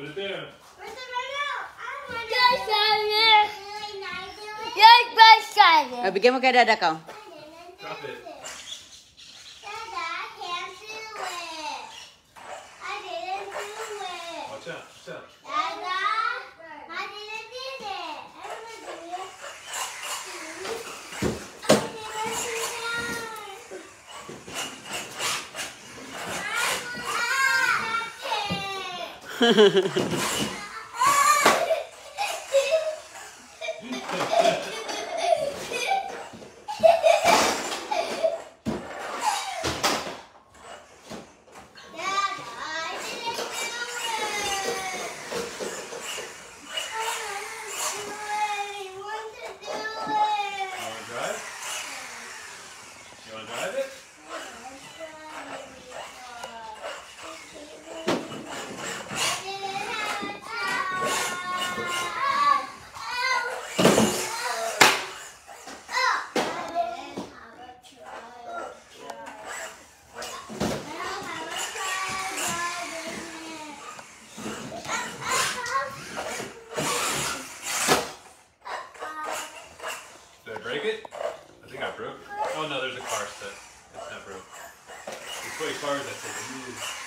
Put it there. Where's the remote? I want Bigyan mo kay Dada ka. Drop it. Dada, I can't do it. I didn't do it. Watch out. Watch out. Dada, I didn't do it. I want to do it. I didn't do that. You want to drive it? Did I break it? I think I broke it. Oh no, there's a car stuck. It's not broke. There's 20 cars that take a move.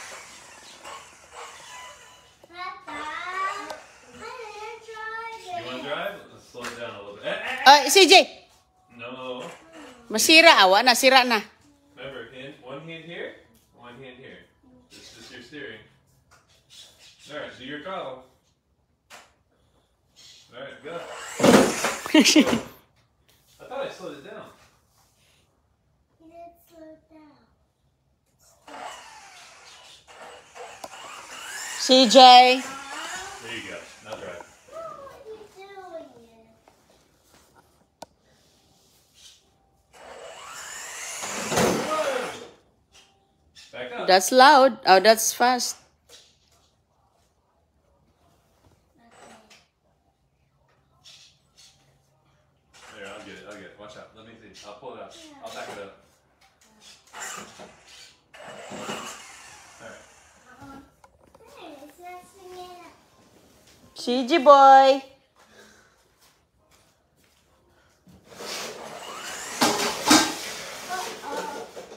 You want to drive? Let's slow it down a little bit. CJ! No. Masira, awa na, sira na. Remember, one hand here, one hand here. It's just your steering. Alright, do your throttle. Alright, go. I thought I slowed it down. CJ! There you go. Now drive. Back up. That's loud. Oh, that's fast. There, I'll get it. I'll get it. Watch out. Let me see. I'll pull it out. I'll back it up. Alright. CJ boy!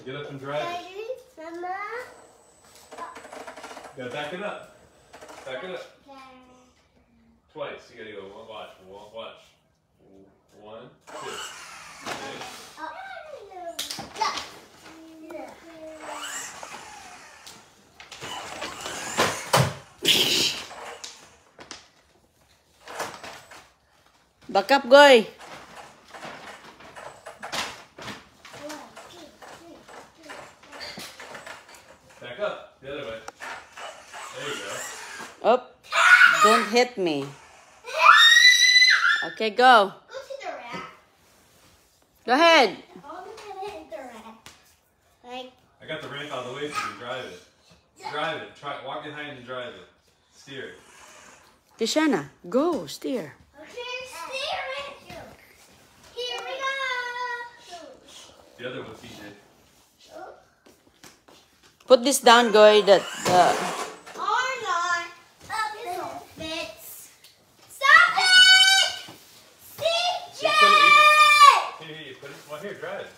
Get up and drive it. You gotta back it up. Back it up. Twice. You gotta go. Watch. Watch. 1, 2. Okay. Back up, Goy! Back up. The other way. There you go. Oh, don't hit me. Okay, go. Go to the rack. Go ahead. I'm gonna hit the rack. Like, I got the ramp out of the way so you can drive it. Drive it. Try. Walk behind and drive it. Steer it. Tishana, go, steer. okay, steer it. Here we go. The other one, PJ. Put this down, Goy. That Or not. This won't fit. Stop it! CJ! Just put it- Here, you put it. Well, here, drive it.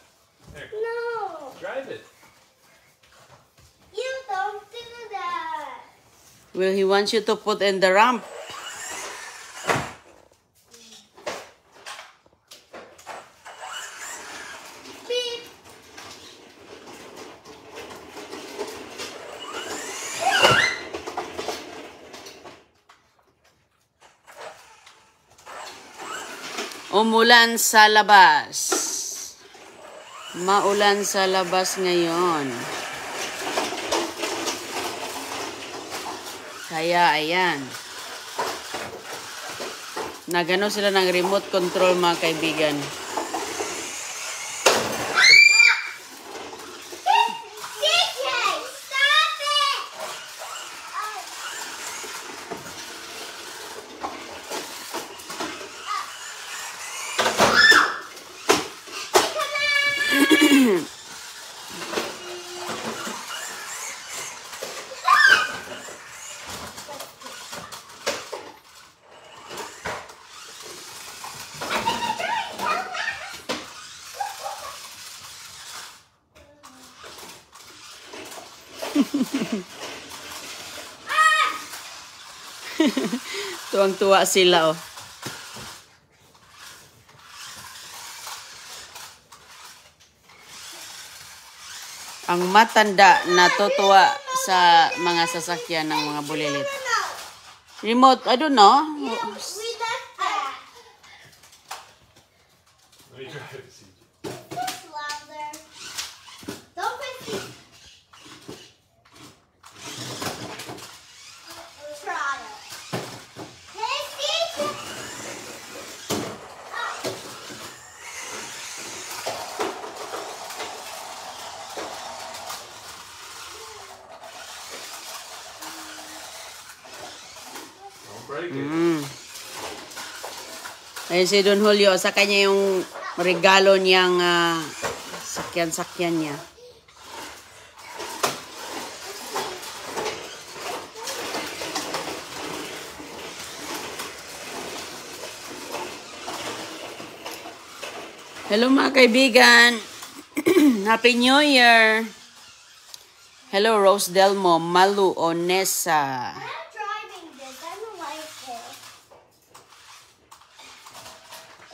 Here, No, drive it. you don't do that. well, he wants you to put in the ramp. Beep. Umulan sa labas. Maulan sa labas ngayon. Kaya, ayan. Nagano sila ng remote control, mga kaibigan. CJ, stop it! Tuwang-tuwa sila, oh. Ang matanda natutuwa sa mga sasakyan ng mga bulilit. Remote, I don't know. We left that. Let me try to see. It's louder. Don't press it. Try it. Hey, Steve. Don't break it. Ayun si Don Julio, sa kanya yung regalo niyang sakyan-sakyan niya. Hello mga kaibigan. Happy New Year. Hello Rose Delmo, Malu, Onesa. I'm driving this. I don't like it.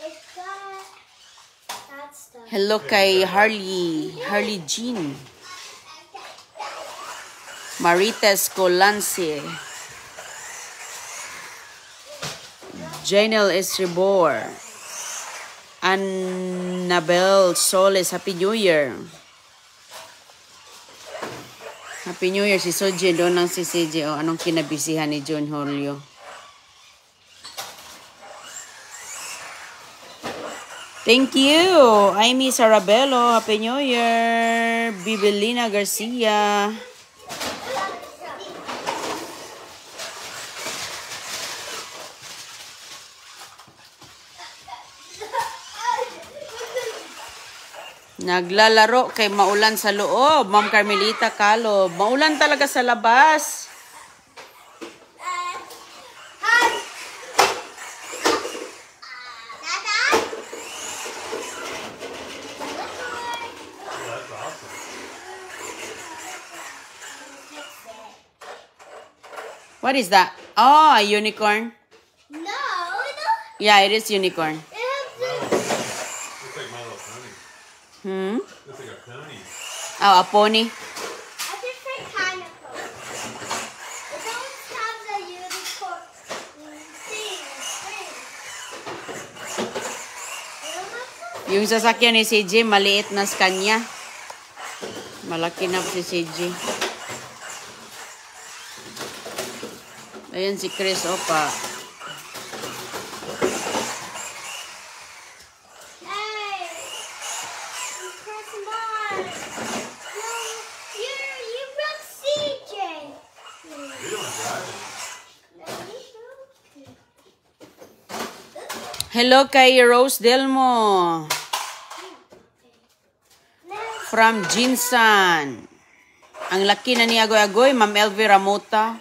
It's got that stuff. Hello kay Harley Jean. Marites Colancy. Janelle Estribor. Annabelle Soles, Happy New Year. Happy New Year si Soje, doon lang si CJ. O, anong kinabisihan ni John Julio? Thank you, Amy Sarabello. Happy New Year. Bibelina Garcia. Naglalaro kay maulan sa loob. Ma'am Carmelita Calo. Maulan talaga sa labas. Oh, that's awesome. What is that? Oh, a unicorn. No, Yeah, it is unicorn. it has Milo. Looks like My Little Pony. Looks like a pony. Oh, a pony. a different kind of color. It don't have the unicorn thing. Yung sasakyan ni CJ, maliit na sa kanya. Malaki na si CJ. Ayan si Chris, opa. Hey, you press mine. No, you broke CJ. You don't drive it. Hello kay Rose Delmo. From Jinsan. Ang laki na ni Agoy-Agoy, Ma'am Elvira Mota.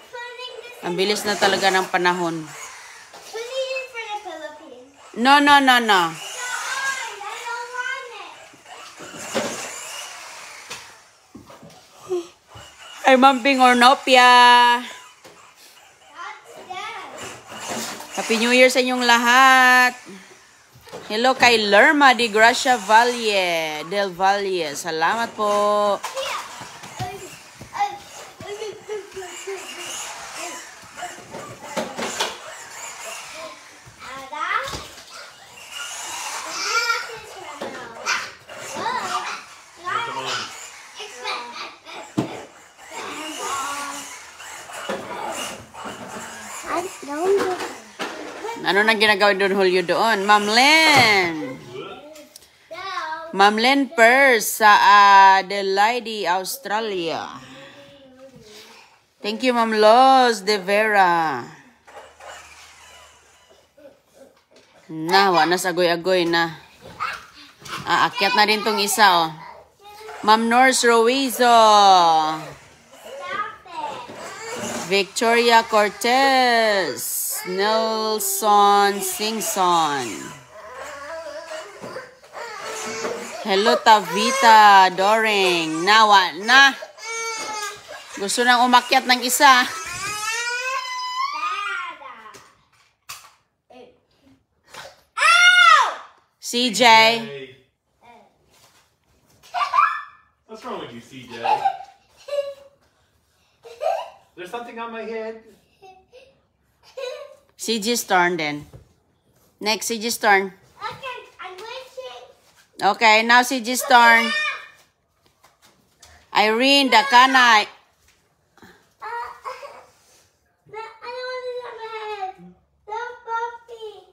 Ang bilis na talaga ng panahon. Put it in for the Philippines. No. I don't want it. Ay, Ma'am Pingornopia. That's dead. Happy New Year sa inyong lahat. Hello kay Lerma de Gracia Valle. Del Valle. Salamat po. Come on. Ano nang ginagawa doon, Julio, doon? Ma'am Len. Ma'am Len Pers sa Adelaide, Australia. Thank you, Ma'am Los de Vera. Nawa, nasagoy-agoy na. Akyat na rin tong isa, oh. Ma'am Norse Ruizo. Victoria Cortez. Nelson Singson. Hello, Tavita Doring. Nawa na. Gusto nang umakyat ng isa. CJ. What's wrong with you, CJ? There's something on my head. CJ's turn then. Next, CJ's turn. Okay, I'm waiting. Okay, now CJ's turn. Irene, Dakana. I don't want to have my head. Don't bump me.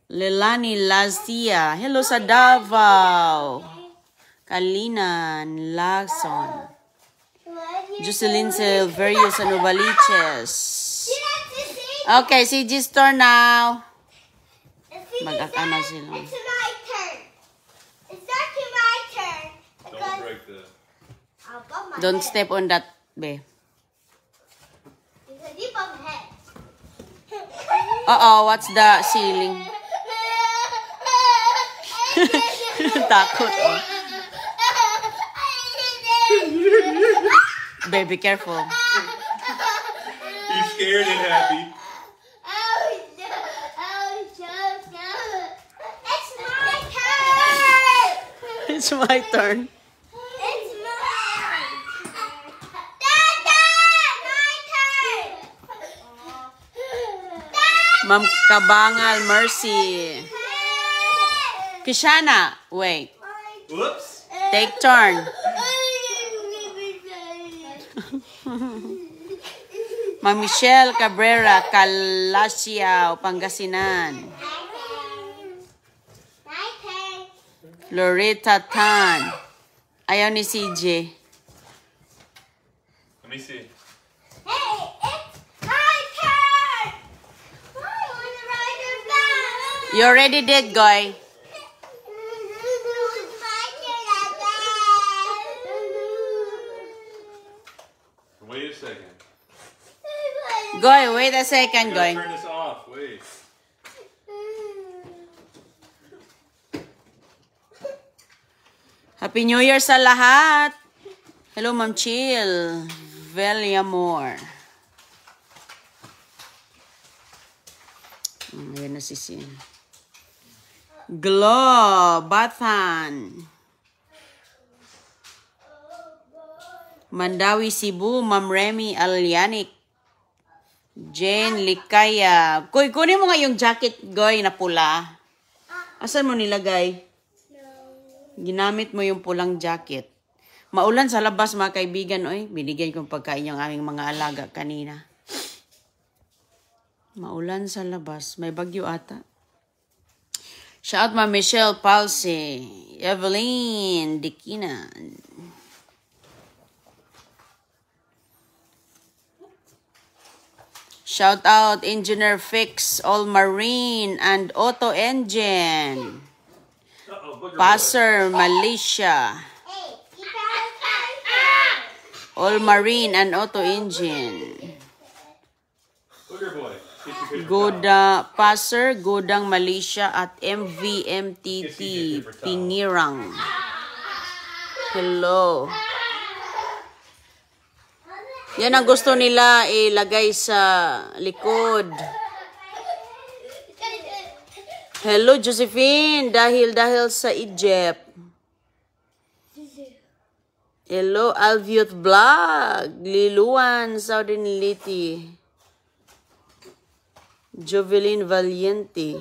Lelani Lazia. Hello sa Davao. Kalinan Lacson. Jocelyn Silverio sa Novaliches. Okay, CJ's turn now. Mag-akana sila. It's my turn. It's actually my turn. Don't break the... I'll bump my Don't head. step on that, be. Because you bump my head. Uh-oh, what's the ceiling? Takot, oh. Baby, careful. You scared and happy. It's my turn. It's my turn. It's mine. Dada, my turn. Ma'am Kabangal Mercy. Kishana, wait. Whoops. Take turn. Ma'am Michelle Cabrera, Calasiao, Pangasinan. My turn. Loretta Tan. Ayaw ni CJ. Let me see. Hey, it's my turn. I want to ride your back. You already did, Goy. It's my turn, Dada. Wait a second. Goy, wait a second, I gotta Goy. turn this off. Wait. Happy New Year sa lahat. Hello, Ma'am Chill. Veliamore. Ayan na si Sin. Glow, Bathan. Mandawi, Cebu, Ma'am Remy Alyanik. Jane Likaya. Goy, kunin mo nga yung jacket, Goy, na pula. Asan mo nilagay? Ginamit mo yung pulang jacket. Maulan sa labas, mga kaibigan. Oy, binigyan kong pagkain yung aming mga alaga kanina. Maulan sa labas. May bagyo ata. Shout out, Michelle Palse. Evelyn Dikinan. Shout out, Engineer Fix, All Marine, and Auto Engine. Uh-oh, booger boy. Passer, Malaysia. Hey, you gotta All Marine and Auto Engine. Booger boy. Get your paper towel. Goda Passer, Godang Malaysia at MVMTT Pingirang. Hello. Yan ang gusto nila ilagay sa likod. Hello, Josephine. Dahil sa Egypt. Hello, Alviot Vlog. Liluan, Southern Liti. Jovelyn Valiente.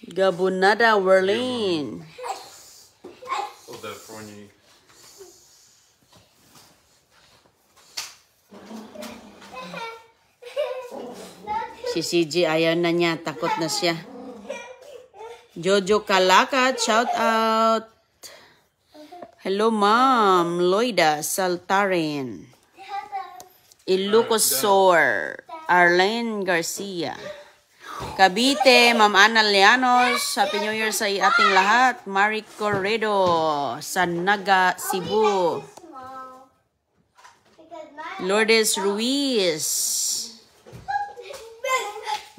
Gabonada Werlin. Hold that for you. Si CJ ayaw na niya. Takot na siya. Jojo Kalakat, shout out. Hello, Ma'am Loida Saltaren. Ilocosor, Arlene Garcia. Cavite, Ma'am Ana Llanos. Happy New Year sa ating lahat. Marie Corredo, San Naga, Cebu. Lourdes Ruiz.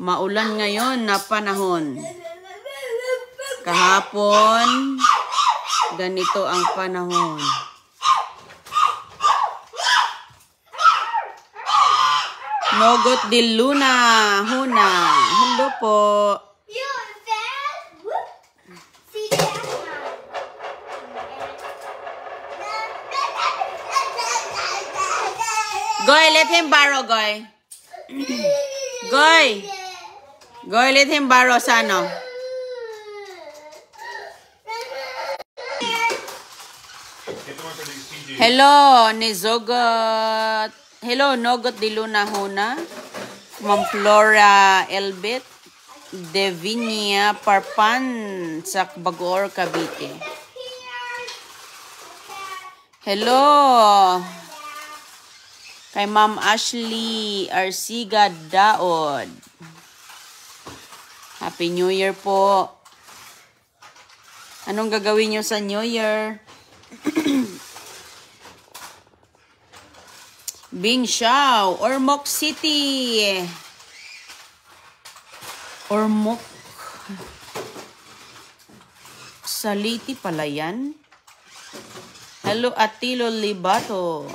Maulan ngayon na panahon. Kahapon, ganito ang panahon. Nogot di Luna, Huna. Hello po. Goy, let him borrow, Goy. Goy. Goy, let him borrow sa ano. Hello, Nizogot. Hello, Nogot di Luna Huna. Ma'am Flora Elbit. Devinia Parpan sa Bagoor, Cavite. Hello. Kay Ma'am Ashley Arsiga Daod. Happy New Year po. Anong gagawin nyo sa New Year? Bing Shao, Ormoc City. Ormoc. Saliti pala yan. Hello, Atilo Libato.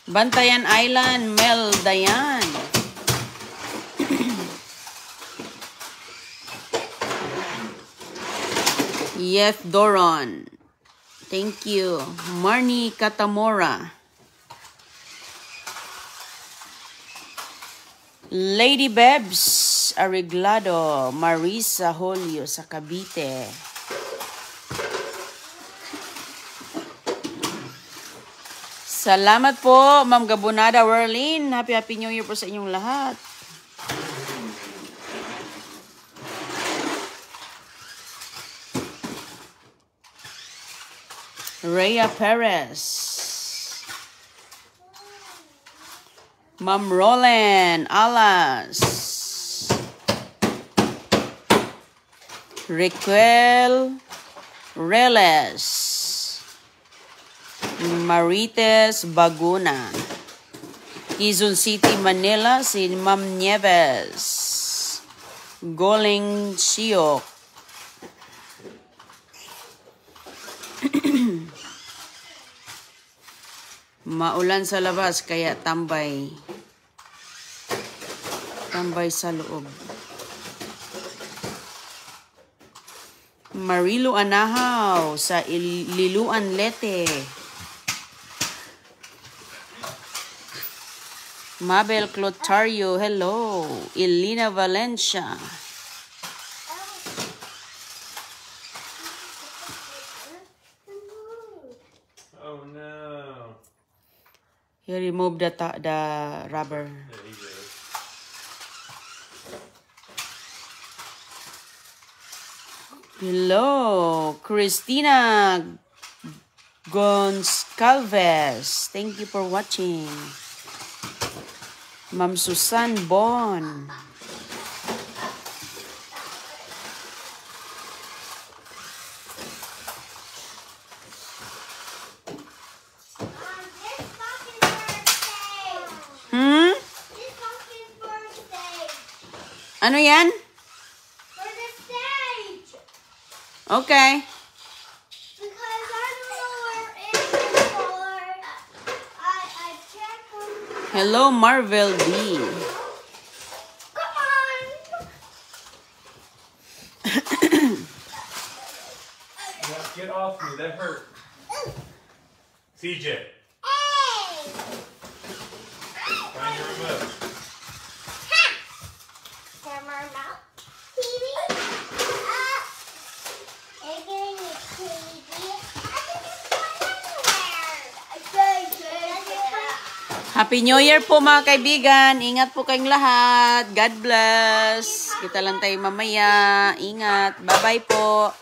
Bantayan Island, Mel Dayan. Yef Doron. Thank you. Marnie Katamora. Lady Bebs Ariglado. Marisa Holio sa Cavite. Salamat po, Ma'am Gabonada Werlin. Happy New Year po sa inyong lahat. Rhea Perez. Ma'am Roland Alas. Raquel Reles. Marites Baguna. Quezon City, Manila, si Ma'am Nieves. Goling Siok. Maulan sa labas, kaya tambay. Tambay sa loob. Marilo Anahaw sa Liluan Lete. Mabel Clotario, hello. Elena Valencia. Oh no. He removed the rubber. Yeah, he did. Hello, Christina Goncalves. Thank you for watching. Ma'am Susan Bon. Ano yan? For the stage. Okay. Because I don't know where it is for. I checked on. Hello, Marvel D. Come on. Yeah, get off me. That hurt. CJ. Hey. Find your remote. Camera mouth. TV. They're getting it, TV. I can just go anywhere. Happy New Year po mga kaibigan. Ingat po kayong lahat. God bless. Kita lang tayo mamaya. Ingat. Bye-bye po.